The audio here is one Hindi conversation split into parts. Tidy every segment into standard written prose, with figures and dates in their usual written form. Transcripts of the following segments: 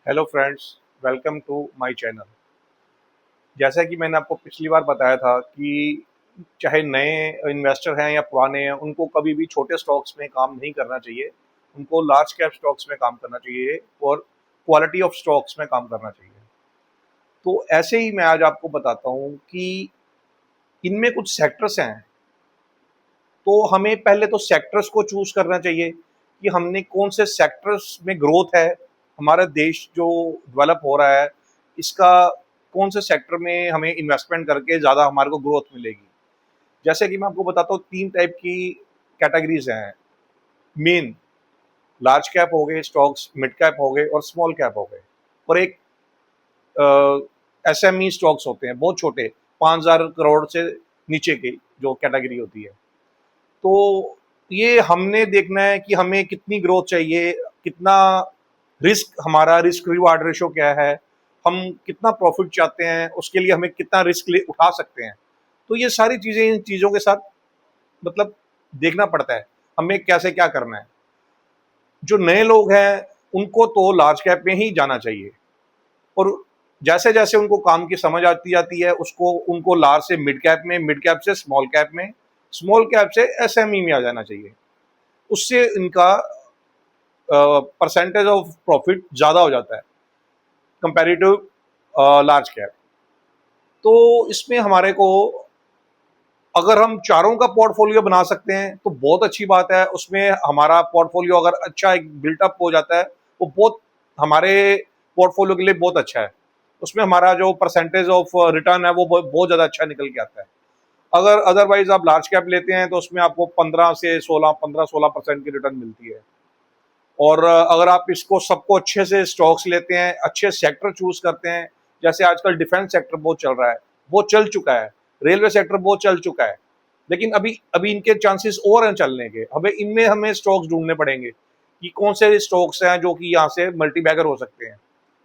Hello friends, welcome to my channel. जैसा कि मैंने आपको पिछली बार बताया था कि चाहे नए इन्वेस्टर हैं या पुराने हैं, उनको कभी भी छोटे स्टॉक्स में काम नहीं करना चाहिए। उनको लार्ज कैप स्टॉक्स में काम करना चाहिए और क्वालिटी ऑफ स्टॉक्स में काम करना चाहिए। तो ऐसे ही मैं आज आपको बताता हूँ कि इनमें कुछ सेक्टर्स हैं। तो हमें पहले तो सेक्टर्स को चूज करना चाहिए कि हमने कौन से सेक्टर्स में ग्रोथ है। हमारा देश जो डेवलप हो रहा है, इसका कौन से सेक्टर में हमें इन्वेस्टमेंट करके ज़्यादा हमारे को ग्रोथ मिलेगी। जैसे कि मैं आपको बताता हूँ, तीन टाइप की कैटेगरीज हैं मेन। लार्ज कैप हो गए स्टॉक्स, मिड कैप हो गए और स्मॉल कैप हो गए। और एक एसएमई स्टॉक्स होते हैं, बहुत छोटे, 5,000 करोड़ से नीचे की जो कैटेगरी होती है। तो ये हमने देखना है कि हमें कितनी ग्रोथ चाहिए, कितना रिस्क, हमारा रिस्क रिवार्ड रेशो क्या है, हम कितना प्रॉफिट चाहते हैं, उसके लिए हमें कितना रिस्क उठा सकते हैं। तो ये सारी चीजें इन चीजों के साथ मतलब देखना पड़ता है हमें कैसे क्या करना है। जो नए लोग हैं उनको तो लार्ज कैप में ही जाना चाहिए, और जैसे जैसे उनको काम की समझ आती जाती है उसको उनको लार्ज से मिड कैप में, मिड कैप से स्मॉल कैप में, स्मॉल कैप से एसएमई में आ जाना चाहिए। उससे इनका परसेंटेज ऑफ प्रॉफिट ज़्यादा हो जाता है कंपैरेटिव लार्ज कैप। तो इसमें हमारे को, अगर हम चारों का पोर्टफोलियो बना सकते हैं तो बहुत अच्छी बात है। उसमें हमारा पोर्टफोलियो अगर अच्छा एक बिल्टअप हो जाता है, वो बहुत हमारे पोर्टफोलियो के लिए बहुत अच्छा है। उसमें हमारा जो परसेंटेज ऑफ रिटर्न है वो बहुत ज़्यादा अच्छा निकल के आता है। अगर अदरवाइज आप लार्ज कैप लेते हैं तो उसमें आपको 15-16% की रिटर्न मिलती है। और अगर आप इसको सबको अच्छे से स्टॉक्स लेते हैं, अच्छे सेक्टर चूज करते हैं, जैसे आजकल डिफेंस सेक्टर बहुत चल रहा है, वो चल चुका है, रेलवे सेक्टर बहुत चल चुका है, लेकिन अभी अभी इनके चांसेस और हैं चलने के। हमें इनमें हमें स्टॉक्स ढूंढने पड़ेंगे कि कौन से स्टॉक्स हैं जो कि यहाँ से मल्टी बैगर हो सकते हैं।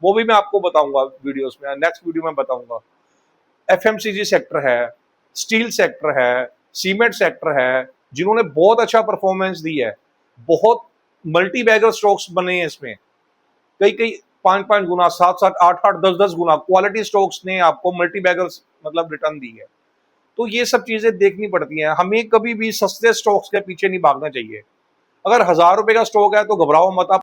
वो भी मैं आपको बताऊंगा वीडियोस में, नेक्स्ट वीडियो में बताऊंगा। एफएमसीजी सेक्टर है, स्टील सेक्टर है, सीमेंट सेक्टर है, जिन्होंने बहुत अच्छा परफॉर्मेंस दी है। बहुत मल्टी बैगर स्टॉक्स बने हैं इसमें, कई कई 5-5 गुना, 7-7, 8-8, 10-10 गुना क्वालिटी स्टॉक्स ने आपको मल्टी बैगर मतलब रिटर्न दी है। तो ये सब चीजें देखनी पड़ती हैं। हमें कभी भी सस्ते स्टॉक्स के पीछे नहीं भागना चाहिए। अगर 1,000 रुपए का स्टॉक है तो घबराओ मत, आप